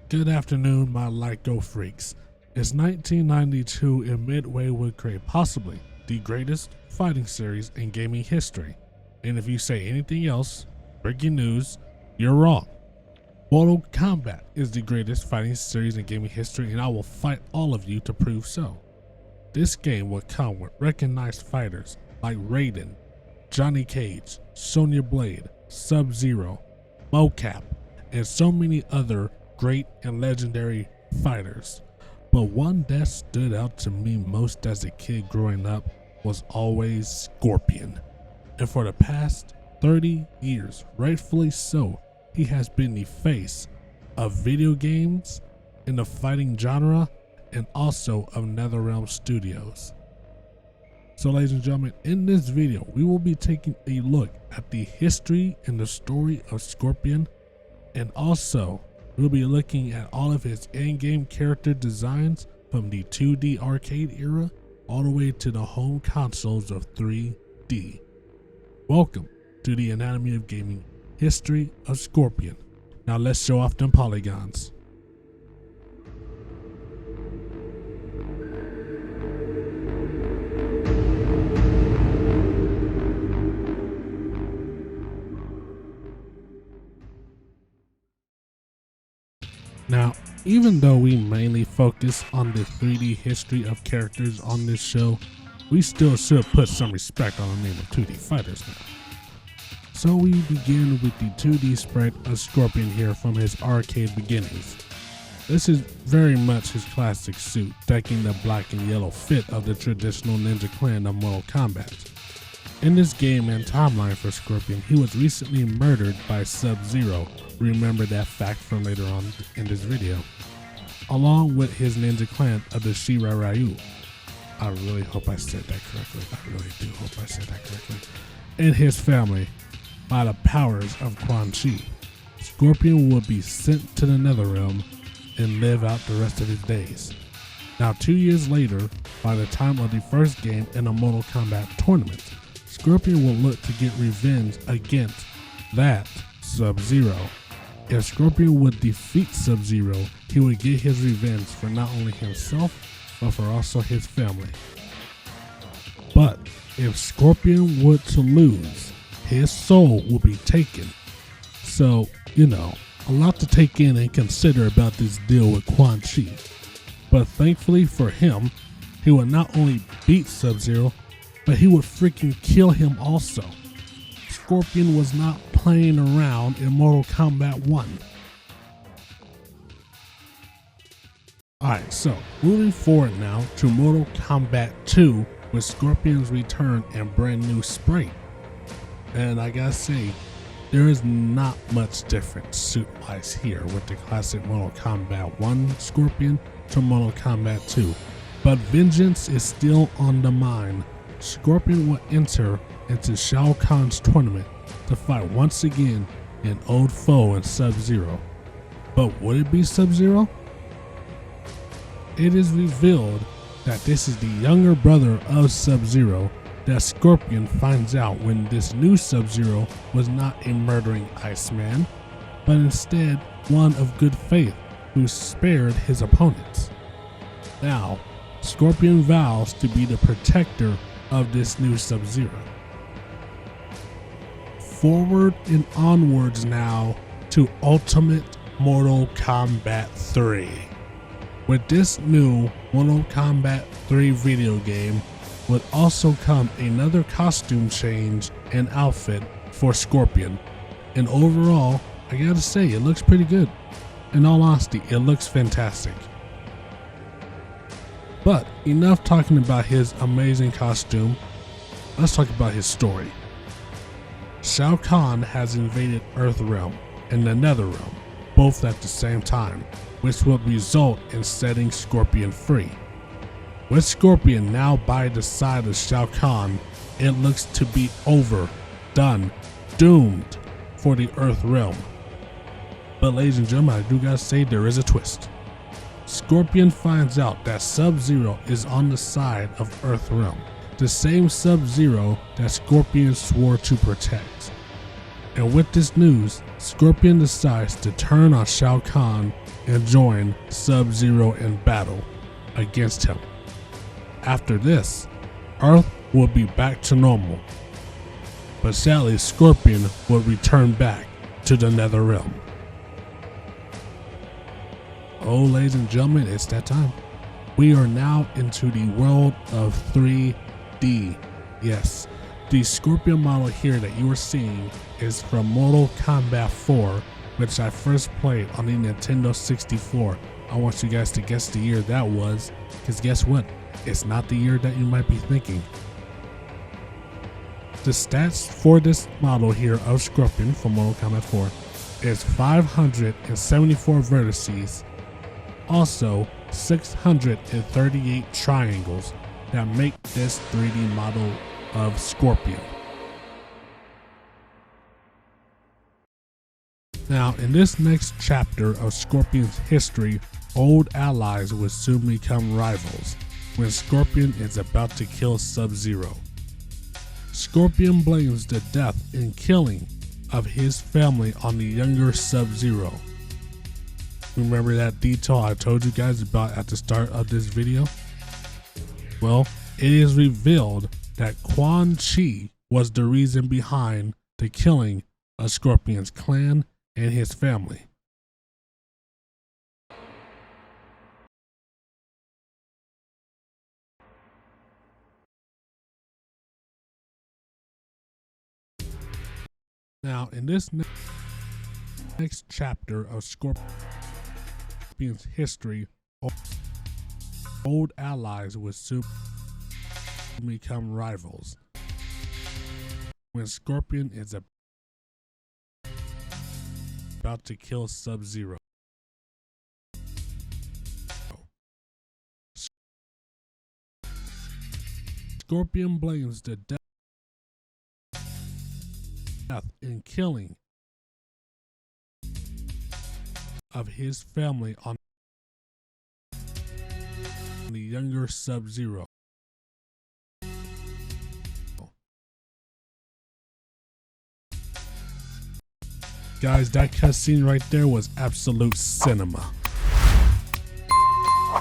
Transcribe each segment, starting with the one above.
Good afternoon, my Lyco freaks. It's 1992 and Midway would create possibly the greatest fighting series in gaming history. And if you say anything else, breaking news, you're wrong. Mortal Kombat is the greatest fighting series in gaming history, and I will fight all of you to prove so. This game will come with recognized fighters like Raiden, Johnny Cage, Sonya Blade, Sub-Zero, Mocap, and so many other great and legendary fighters. But one that stood out to me most as a kid growing up was always Scorpion. And for the past 30 years, rightfully so, he has been the face of video games in the fighting genre and also of NetherRealm Studios. So ladies and gentlemen, in this video, we will be taking a look at the history and the story of Scorpion, and also we'll be looking at all of his in-game character designs from the 2D arcade era all the way to the home consoles of 3D. Welcome to the Anatomy of Gaming History of Scorpion. Now let's show off them polygons. Now, even though we mainly focus on the 3D history of characters on this show, we still should put some respect on the name of 2D fighters now. So we begin with the 2D sprite of Scorpion here from his arcade beginnings. This is very much his classic suit, decking the black and yellow fit of the traditional ninja clan of Mortal Kombat. In this game and timeline for Scorpion, he was recently murdered by Sub-Zero. Remember that fact from later on in this video, along with his ninja clan of the Shirai Ryu. I really hope I said that correctly. I really do hope I said that correctly. And his family by the powers of Quan Chi. Scorpion will be sent to the NetherRealm and live out the rest of his days. Now 2 years later, by the time of the first game in a Mortal Kombat tournament, Scorpion will look to get revenge against that Sub-Zero. If Scorpion would defeat Sub-Zero, he would get his revenge for not only himself, but for also his family. But if Scorpion were to lose, his soul will be taken. So, a lot to take in and consider about this deal with Quan Chi. But thankfully for him, he would not only beat Sub-Zero, but he would freaking kill him also. Scorpion was not playing around in Mortal Kombat 1. Alright, so moving forward now to Mortal Kombat 2 with Scorpion's return and brand new sprite. And I gotta say, there is not much difference suit-wise here with the classic Mortal Kombat 1 Scorpion to Mortal Kombat 2. But vengeance is still on the mind. Scorpion will enter into Shao Kahn's tournament to fight once again an old foe in Sub-Zero. But would it be Sub-Zero? It is revealed that this is the younger brother of Sub-Zero that Scorpion finds out when this new Sub-Zero was not a murdering Iceman, but instead one of good faith who spared his opponents. Now, Scorpion vows to be the protector of this new Sub-Zero. Forward and onwards now to Ultimate Mortal Kombat 3. With this new Mortal Kombat 3 video game would also come another costume change and outfit for Scorpion. And overall, I gotta say, it looks pretty good. In all honesty, it looks fantastic. But enough talking about his amazing costume, let's talk about his story. Shao Kahn has invaded Earthrealm and the NetherRealm, both at the same time, which would result in setting Scorpion free. With Scorpion now by the side of Shao Kahn, it looks to be over, done, doomed for the Earthrealm. But ladies and gentlemen, I do gotta say there is a twist. Scorpion finds out that Sub-Zero is on the side of Earthrealm, the same Sub-Zero that Scorpion swore to protect. And with this news, Scorpion decides to turn on Shao Kahn and join Sub-Zero in battle against him. After this, Earth will be back to normal, but sadly Scorpion will return back to the Netherrealm. Oh, ladies and gentlemen, it's that time. We are now into the world of 3D. Yes, the Scorpion model here that you are seeing is from Mortal Kombat 4, which I first played on the Nintendo 64. I want you guys to guess the year that was, because guess what? It's not the year that you might be thinking. The stats for this model here of Scorpion from Mortal Kombat 4 is 574 vertices, also 638 triangles that make this 3D model of Scorpion. Now, in this next chapter of Scorpion's history, old allies will soon become rivals when Scorpion is about to kill Sub-Zero. Scorpion blames the death and killing of his family on the younger Sub-Zero. Remember that detail I told you guys about at the start of this video? Well, it is revealed that Quan Chi was the reason behind the killing of Scorpion's clan and his family. Now, in this next chapter of Scorpion's history, old allies will soon become rivals when Scorpion is about to kill Sub-Zero. Scorpion blames the death and killing of his family on the younger Sub-Zero. Guys, that cutscene right there was absolute cinema.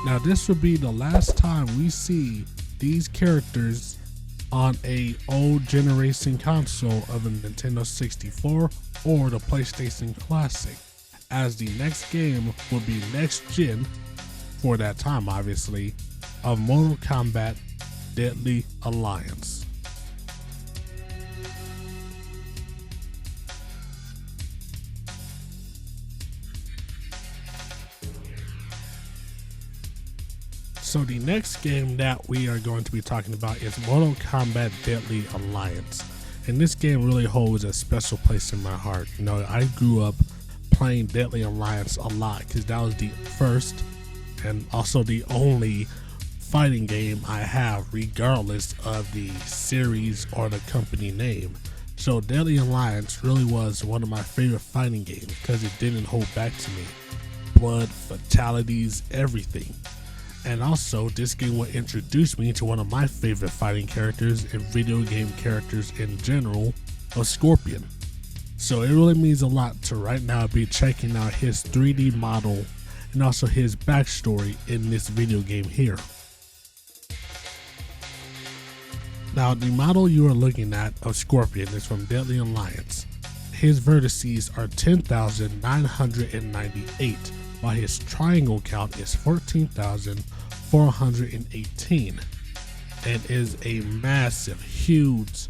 Now, this would be the last time we see these characters on a old generation console of a Nintendo 64 or the PlayStation Classic, as the next game will be next gen, for that time obviously, of Mortal Kombat Deadly Alliance. So the next game that we are going to be talking about is Mortal Kombat Deadly Alliance. And this game really holds a special place in my heart. You know, I grew up playing Deadly Alliance a lot because that was the first and also the only fighting game I have, regardless of the series or the company name. So Deadly Alliance really was one of my favorite fighting games because it didn't hold back to me. Blood, fatalities, everything. And also, this game will introduce me to one of my favorite fighting characters and video game characters in general, of Scorpion. So it really means a lot to right now be checking out his 3D model and also his backstory in this video game here. Now, the model you are looking at of Scorpion is from Deadly Alliance. His vertices are 10,998, while his triangle count is 14,418, and is a massive, huge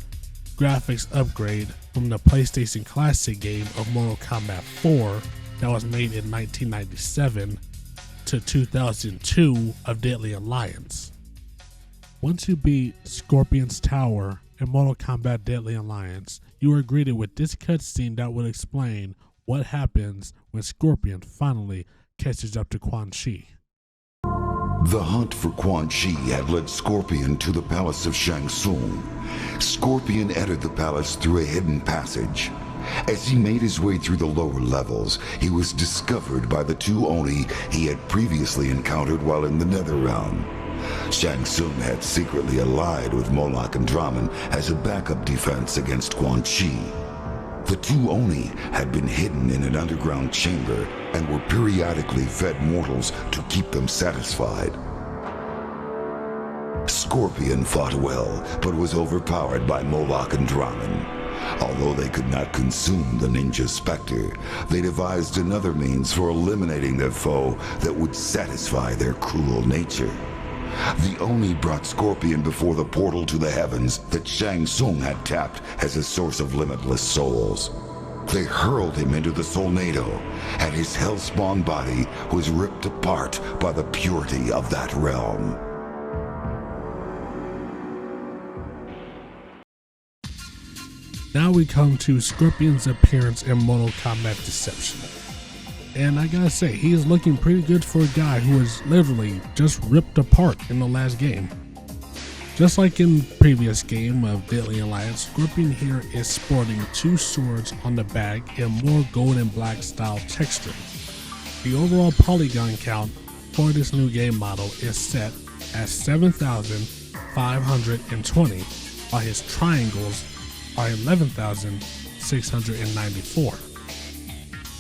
graphics upgrade from the PlayStation Classic game of Mortal Kombat 4 that was made in 1997 to 2002 of Deadly Alliance. Once you beat Scorpion's Tower in Mortal Kombat Deadly Alliance, you are greeted with this cutscene that will explain what happens when Scorpion finally catches up to Quan Chi. The hunt for Quan Chi had led Scorpion to the palace of Shang Tsung. Scorpion entered the palace through a hidden passage. As he made his way through the lower levels, he was discovered by the two Oni he had previously encountered while in the Netherrealm. Shang Tsung had secretly allied with Moloch and Draman as a backup defense against Quan Chi. The two Oni had been hidden in an underground chamber and were periodically fed mortals to keep them satisfied. Scorpion fought well, but was overpowered by Moloch and Draman. Although they could not consume the ninja Spectre, they devised another means for eliminating their foe that would satisfy their cruel nature. The Oni brought Scorpion before the portal to the heavens that Shang Tsung had tapped as a source of limitless souls. They hurled him into the Soulnado, and his hellspawn body was ripped apart by the purity of that realm. Now we come to Scorpion's appearance in Mortal Kombat Deception. And I gotta say, he is looking pretty good for a guy who was literally just ripped apart in the last game. Just like in previous game of Deadly Alliance, Scorpion here is sporting two swords on the back and more gold and black style texture. The overall polygon count for this new game model is set at 7,520, while his triangles are 11,694.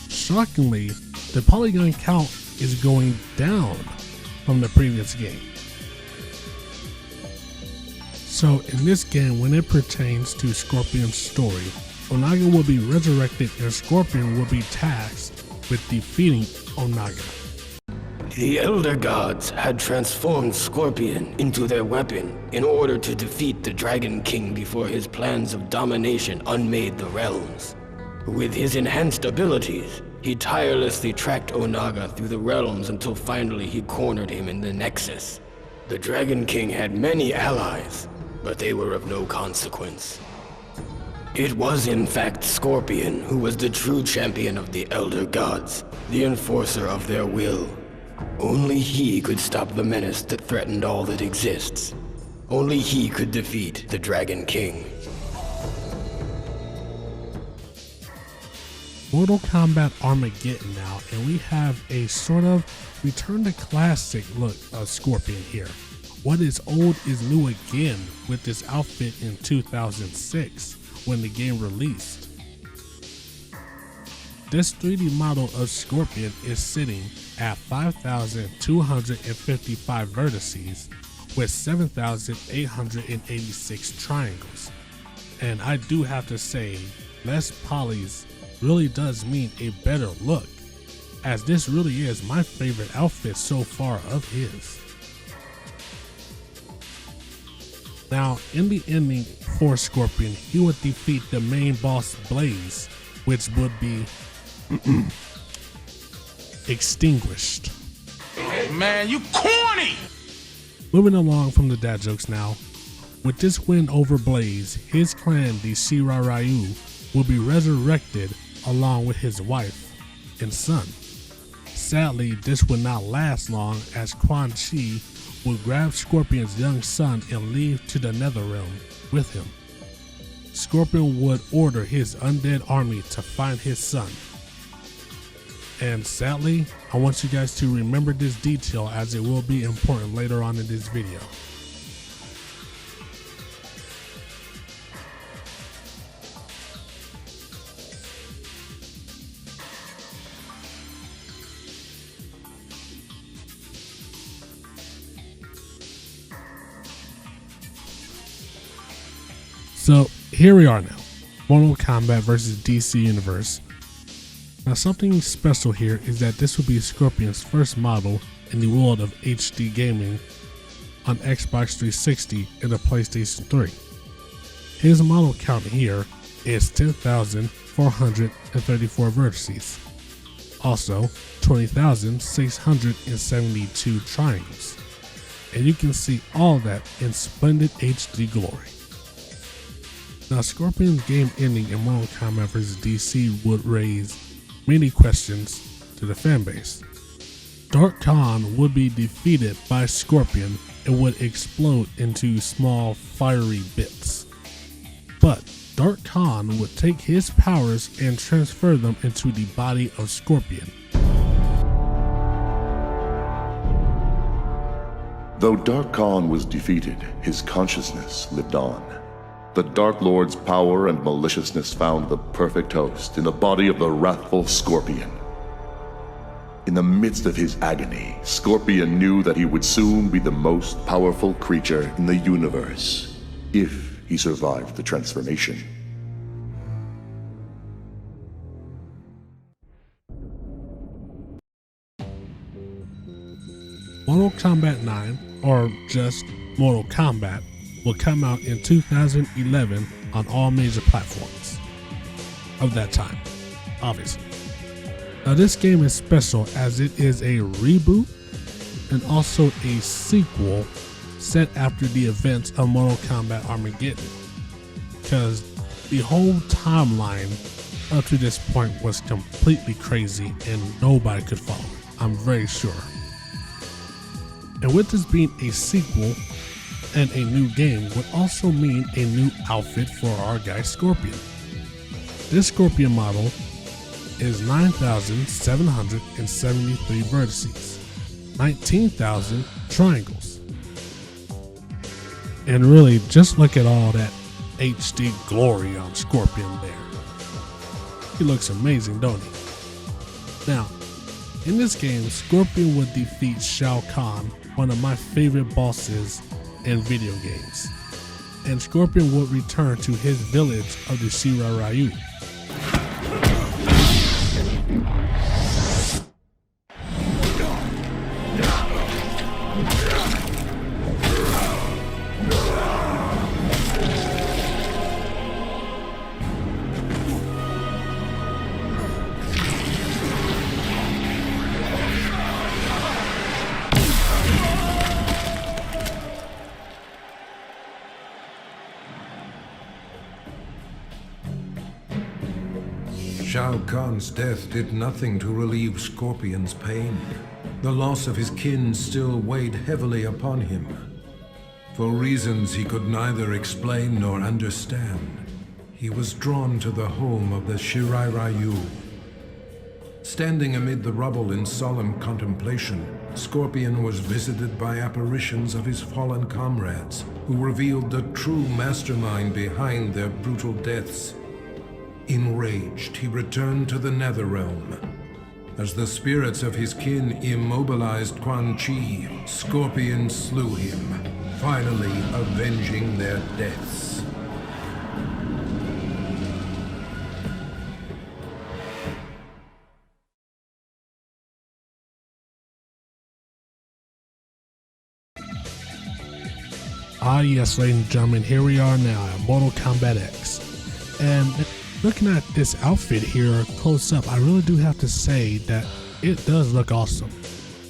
Shockingly, the polygon count is going down from the previous game. So in this game, when it pertains to Scorpion's story, Onaga will be resurrected and Scorpion will be tasked with defeating Onaga. The Elder Gods had transformed Scorpion into their weapon in order to defeat the Dragon King before his plans of domination unmade the realms. With his enhanced abilities, he tirelessly tracked Onaga through the realms until finally he cornered him in the Nexus. The Dragon King had many allies, but they were of no consequence. It was in fact Scorpion who was the true champion of the Elder Gods, the enforcer of their will. Only he could stop the menace that threatened all that exists. Only he could defeat the Dragon King. Mortal Kombat Armageddon now, and we have a sort of return to classic look of Scorpion here. What is old is new again with this outfit in 2006 when the game released. This 3D model of Scorpion is sitting at 5,255 vertices with 7,886 triangles. And I do have to say, less polys really does mean a better look, as this really is my favorite outfit so far of his. Now, in the ending for Scorpion, he would defeat the main boss Blaze, which would be extinguished. Man, you corny! Moving along from the dad jokes now, with this win over Blaze, his clan, the Shirai Ryu, will be resurrected along with his wife and son. Sadly, this would not last long, as Quan Chi would grab Scorpion's young son and leave to the Netherrealm with him. Scorpion would order his undead army to find his son. And sadly, I want you guys to remember this detail, as it will be important later on in this video. So here we are now, Mortal Kombat vs. DC Universe. Now something special here is that this will be Scorpion's first model in the world of HD gaming on Xbox 360 and the PlayStation 3. His model count here is 10,434 vertices. Also 20,672 triangles. And you can see all that in splendid HD glory. Now, Scorpion's game ending in Mortal Kombat vs. DC would raise many questions to the fanbase. Dark Khan would be defeated by Scorpion and would explode into small fiery bits. But Dark Khan would take his powers and transfer them into the body of Scorpion. Though Dark Khan was defeated, his consciousness lived on. The Dark Lord's power and maliciousness found the perfect host in the body of the wrathful Scorpion. In the midst of his agony, Scorpion knew that he would soon be the most powerful creature in the universe, if he survived the transformation. Mortal Kombat 9, or just Mortal Kombat, will come out in 2011 on all major platforms of that time, obviously. Now this game is special as it is a reboot and also a sequel set after the events of Mortal Kombat Armageddon, because the whole timeline up to this point was completely crazy and nobody could follow it, I'm very sure. And with this being a sequel and a new game would also mean a new outfit for our guy Scorpion. This Scorpion model is 9,773 vertices, 19,000 triangles. And really, just look at all that HD glory on Scorpion there. He looks amazing, don't he? Now, in this game, Scorpion would defeat Shao Kahn, one of my favorite bosses in video games. And Scorpion would return to his village of the Shirai Ryu. Shao Kahn's death did nothing to relieve Scorpion's pain. The loss of his kin still weighed heavily upon him. For reasons he could neither explain nor understand, he was drawn to the home of the Shirai Ryu. Standing amid the rubble in solemn contemplation, Scorpion was visited by apparitions of his fallen comrades, who revealed the true mastermind behind their brutal deaths. Enraged, he returned to the Netherrealm. As the spirits of his kin immobilized Quan Chi, Scorpion slew him, finally avenging their deaths. Ah yes, ladies and gentlemen, here we are now at Mortal Kombat X. And looking at this outfit here close up, I really do have to say that it does look awesome.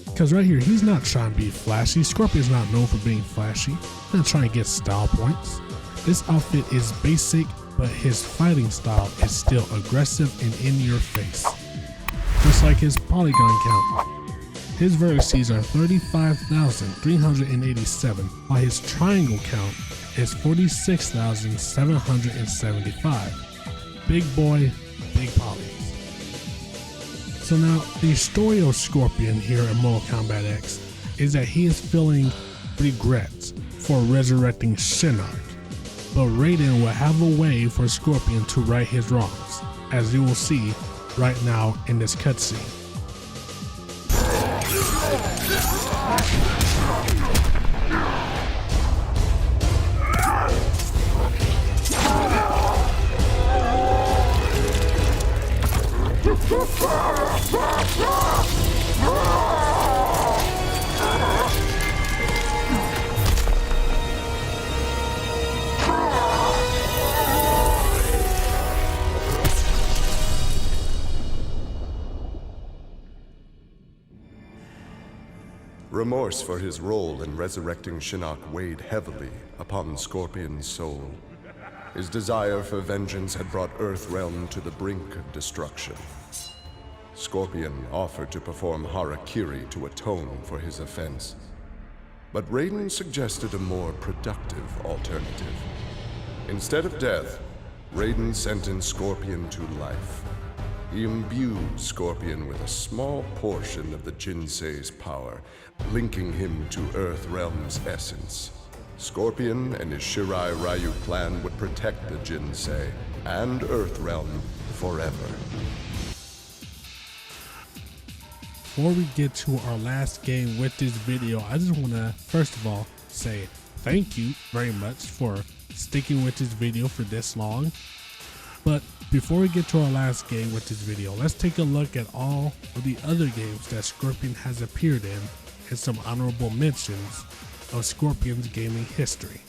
Because right here, he's not trying to be flashy. Scorpion's not known for being flashy. He's not trying to get style points. This outfit is basic, but his fighting style is still aggressive and in your face. Just like his Polygon Count. His vertices are 35,387, while his triangle count is 46,775. Big boy, big polys. So now, the story of Scorpion here in Mortal Kombat X is that he is feeling regrets for resurrecting Shinnok, but Raiden will have a way for Scorpion to right his wrongs, as you will see right now in this cutscene. Remorse for his role in resurrecting Shinnok weighed heavily upon Scorpion's soul. His desire for vengeance had brought Earthrealm to the brink of destruction. Scorpion offered to perform harakiri to atone for his offense. But Raiden suggested a more productive alternative. Instead of death, Raiden sentenced Scorpion to life. He imbued Scorpion with a small portion of the Jinsei's power, linking him to Earthrealm's essence. Scorpion and his Shirai Ryu clan would protect the Jinsei and Earthrealm forever. Before we get to our last game with this video, I just want to first of all say thank you very much for sticking with this video for this long. But before we get to our last game with this video, let's take a look at all of the other games that Scorpion has appeared in and some honorable mentions of Scorpion's gaming history.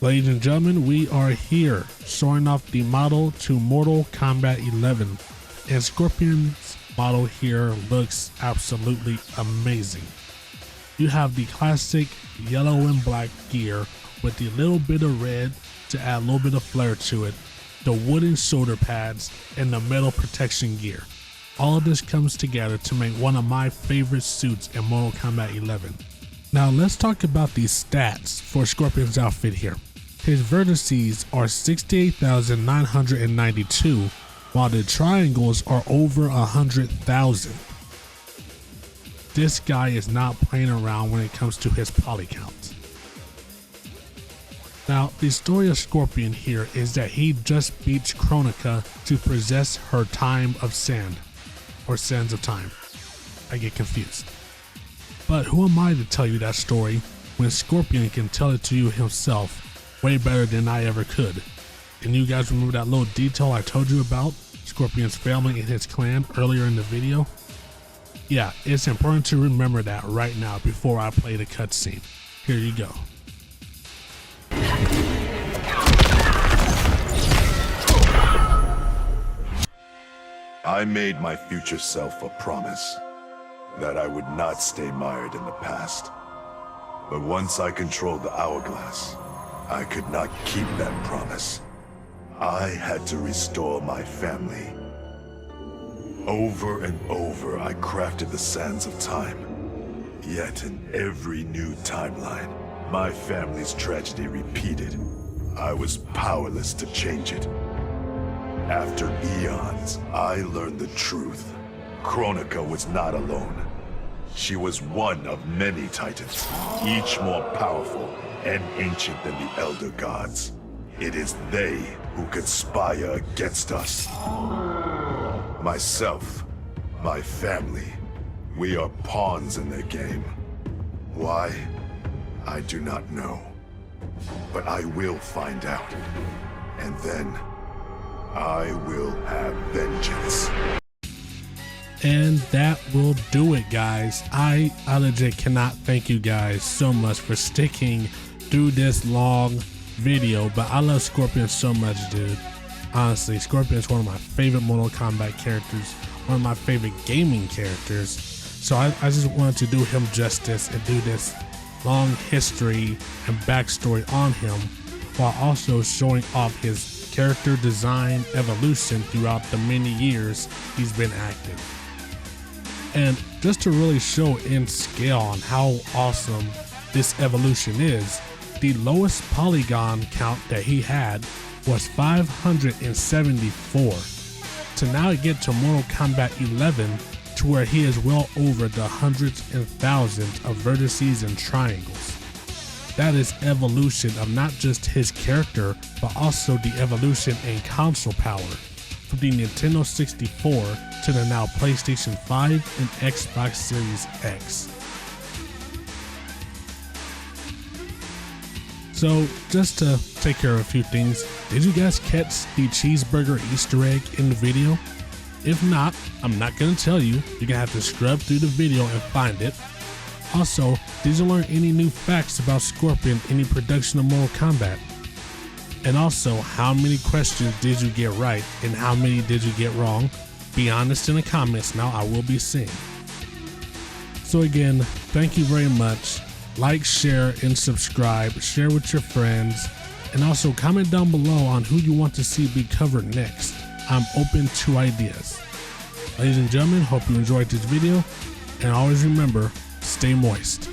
Ladies and gentlemen, we are here showing off the model to Mortal Kombat 11, and Scorpion's model here looks absolutely amazing. You have the classic yellow and black gear with a little bit of red to add a little bit of flair to it, the wooden shoulder pads, and the metal protection gear. All of this comes together to make one of my favorite suits in Mortal Kombat 11. Now let's talk about the stats for Scorpion's outfit here. His vertices are 68,992, while the triangles are over 100,000. This guy is not playing around when it comes to his poly count. Now, the story of Scorpion here is that he just beats Kronika to possess her time of sand, or sands of time. I get confused. But who am I to tell you that story when Scorpion can tell it to you himself way better than I ever could? And you guys remember that little detail I told you about Scorpion's family and his clan earlier in the video? Yeah, it's important to remember that right now before I play the cutscene. Here you go. I made my future self a promise that I would not stay mired in the past. But once I controlled the hourglass, I could not keep that promise. I had to restore my family. Over and over, I crafted the sands of time. Yet in every new timeline, my family's tragedy repeated. I was powerless to change it. After eons, I learned the truth. Kronika was not alone. She was one of many titans, each more powerful and ancient than the Elder Gods. It is they who conspire against us. Myself, my family, we are pawns in their game. Why? I do not know. But I will find out. And then, I will have vengeance. And that will do it, guys. I legit cannot thank you guys so much for sticking through this long video, but I love Scorpion so much, dude. Honestly, Scorpion is one of my favorite Mortal Kombat characters, one of my favorite gaming characters. So I just wanted to do him justice and do this long history and backstory on him, while also showing off his character design evolution throughout the many years he's been active. And just to really show in scale on how awesome this evolution is, the lowest polygon count that he had was 574. To now get to Mortal Kombat 11, to where he is well over the hundreds and thousands of vertices and triangles. That is evolution of not just his character, but also the evolution in console power, from the Nintendo 64 to the now PlayStation 5 and Xbox Series X. So just to take care of a few things, did you guys catch the cheeseburger Easter egg in the video? If not, I'm not gonna tell you. You're gonna have to scrub through the video and find it. Also, did you learn any new facts about Scorpion in the production of Mortal Kombat? And also, how many questions did you get right and how many did you get wrong? Be honest in the comments now, I will be seeing. So again, thank you very much. Like, share, and subscribe. Share with your friends. And also comment down below on who you want to see be covered next. I'm open to ideas. Ladies and gentlemen, hope you enjoyed this video. And always remember, stay moist.